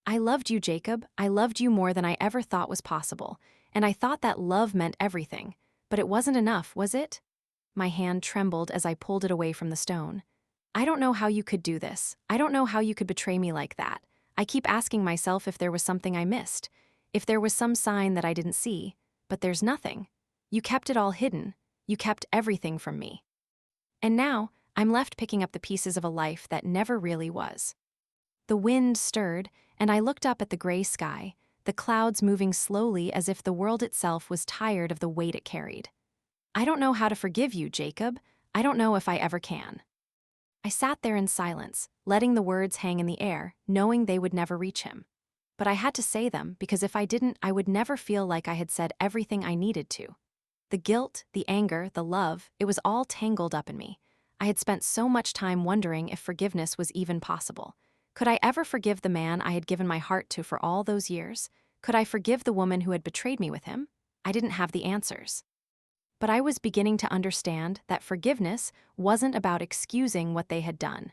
I loved you, Jacob. I loved you more than I ever thought was possible, and I thought that love meant everything. But it wasn't enough, was it? My hand trembled as I pulled it away from the stone. I don't know how you could do this. I don't know how you could betray me like that. I keep asking myself if there was something I missed, if there was some sign that I didn't see, but there's nothing. You kept it all hidden. You kept everything from me. And now, I'm left picking up the pieces of a life that never really was. The wind stirred, and I looked up at the gray sky, the clouds moving slowly as if the world itself was tired of the weight it carried. I don't know how to forgive you, Jacob. I don't know if I ever can. I sat there in silence, letting the words hang in the air, knowing they would never reach him. But I had to say them, because if I didn't, I would never feel like I had said everything I needed to. The guilt, the anger, the love, it was all tangled up in me. I had spent so much time wondering if forgiveness was even possible. Could I ever forgive the man I had given my heart to for all those years? Could I forgive the woman who had betrayed me with him? I didn't have the answers. But I was beginning to understand that forgiveness wasn't about excusing what they had done.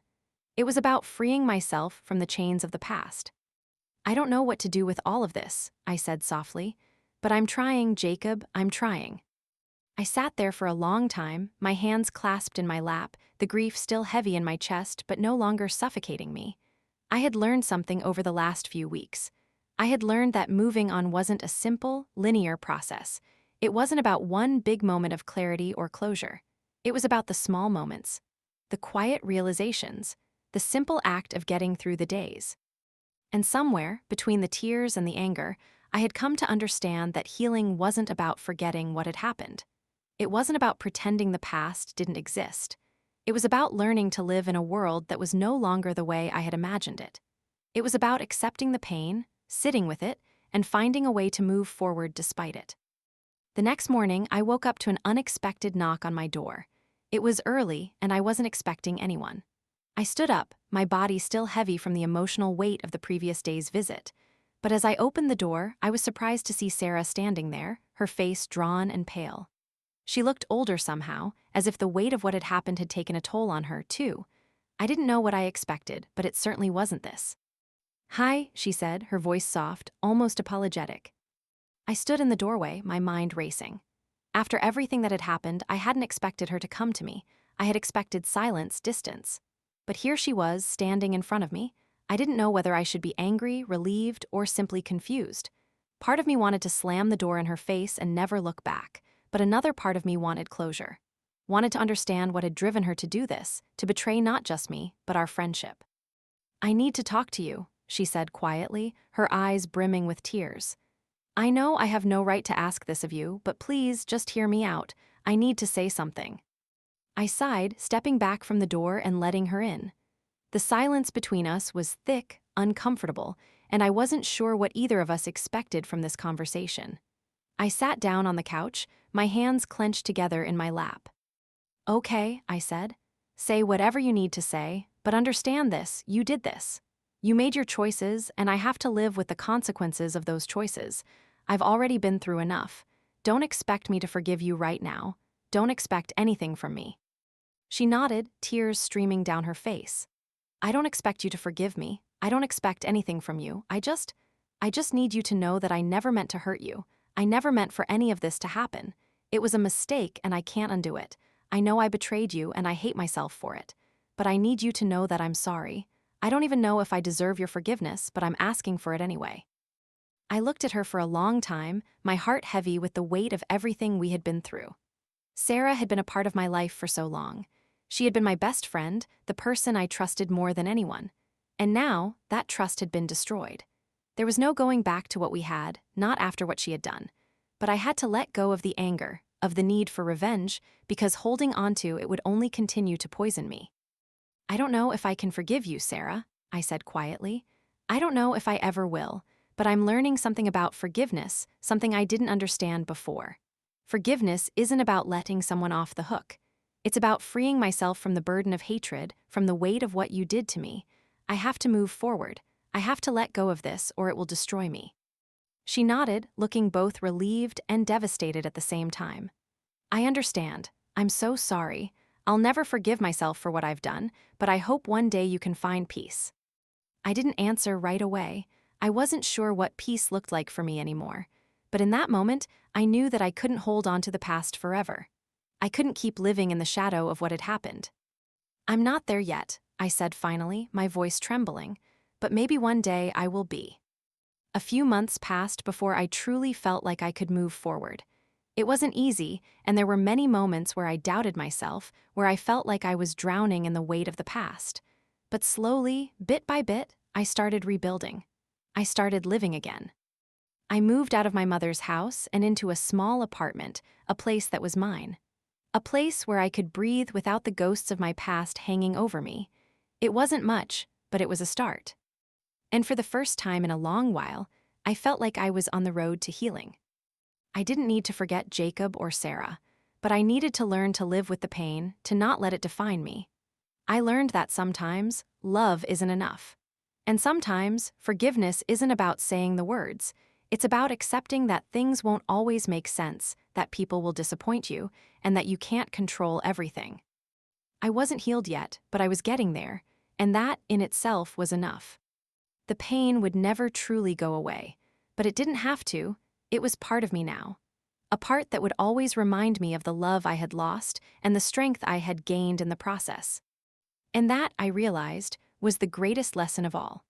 It was about freeing myself from the chains of the past. I don't know what to do with all of this, I said softly, but I'm trying, Jacob, I'm trying. I sat there for a long time, my hands clasped in my lap, the grief still heavy in my chest but no longer suffocating me. I had learned something over the last few weeks. I had learned that moving on wasn't a simple, linear process. It wasn't about one big moment of clarity or closure. It was about the small moments, the quiet realizations, the simple act of getting through the days. And somewhere, between the tears and the anger, I had come to understand that healing wasn't about forgetting what had happened. It wasn't about pretending the past didn't exist. It was about learning to live in a world that was no longer the way I had imagined it. It was about accepting the pain, sitting with it, and finding a way to move forward despite it. The next morning, I woke up to an unexpected knock on my door. It was early, and I wasn't expecting anyone. I stood up, my body still heavy from the emotional weight of the previous day's visit. But as I opened the door, I was surprised to see Sarah standing there, her face drawn and pale. She looked older somehow, as if the weight of what had happened had taken a toll on her, too. I didn't know what I expected, but it certainly wasn't this. "Hi," she said, her voice soft, almost apologetic. I stood in the doorway, my mind racing. After everything that had happened, I hadn't expected her to come to me. I had expected silence, distance. But here she was, standing in front of me. I didn't know whether I should be angry, relieved, or simply confused. Part of me wanted to slam the door in her face and never look back, but another part of me wanted closure. Wanted to understand what had driven her to do this, to betray not just me, but our friendship. "I need to talk to you," she said quietly, her eyes brimming with tears. "I know I have no right to ask this of you, but please just hear me out. I need to say something." I sighed, stepping back from the door and letting her in. The silence between us was thick, uncomfortable, and I wasn't sure what either of us expected from this conversation. I sat down on the couch, my hands clenched together in my lap. "Okay," I said. "Say whatever you need to say, but understand this, you did this. You made your choices, and I have to live with the consequences of those choices. I've already been through enough. Don't expect me to forgive you right now. Don't expect anything from me." She nodded, tears streaming down her face. "I don't expect you to forgive me. I don't expect anything from you. I just need you to know that I never meant to hurt you. I never meant for any of this to happen. It was a mistake and I can't undo it. I know I betrayed you and I hate myself for it. But I need you to know that I'm sorry. I don't even know if I deserve your forgiveness, but I'm asking for it anyway." I looked at her for a long time, my heart heavy with the weight of everything we had been through. Sarah had been a part of my life for so long. She had been my best friend, the person I trusted more than anyone. And now, that trust had been destroyed. There was no going back to what we had, not after what she had done. But I had to let go of the anger, of the need for revenge, because holding onto it would only continue to poison me. "I don't know if I can forgive you, Sarah," I said quietly. "I don't know if I ever will, but I'm learning something about forgiveness, something I didn't understand before. Forgiveness isn't about letting someone off the hook. It's about freeing myself from the burden of hatred, from the weight of what you did to me. I have to move forward. I have to let go of this, or it will destroy me." She nodded, looking both relieved and devastated at the same time. "I understand. I'm so sorry. I'll never forgive myself for what I've done, but I hope one day you can find peace." I didn't answer right away. I wasn't sure what peace looked like for me anymore. But in that moment, I knew that I couldn't hold on to the past forever. I couldn't keep living in the shadow of what had happened. "I'm not there yet," I said finally, my voice trembling, "but maybe one day I will be." A few months passed before I truly felt like I could move forward. It wasn't easy, and there were many moments where I doubted myself, where I felt like I was drowning in the weight of the past. But slowly, bit by bit, I started rebuilding. I started living again. I moved out of my mother's house and into a small apartment, a place that was mine. A place where I could breathe without the ghosts of my past hanging over me. It wasn't much, but it was a start. And for the first time in a long while, I felt like I was on the road to healing. I didn't need to forget Jacob or Sarah, but I needed to learn to live with the pain, to not let it define me. I learned that sometimes love isn't enough. And sometimes forgiveness isn't about saying the words. It's about accepting that things won't always make sense, that people will disappoint you, and that you can't control everything. I wasn't healed yet, but I was getting there, and that in itself was enough. The pain would never truly go away, but it didn't have to. It was part of me now. A part that would always remind me of the love I had lost and the strength I had gained in the process. And that, I realized, was the greatest lesson of all.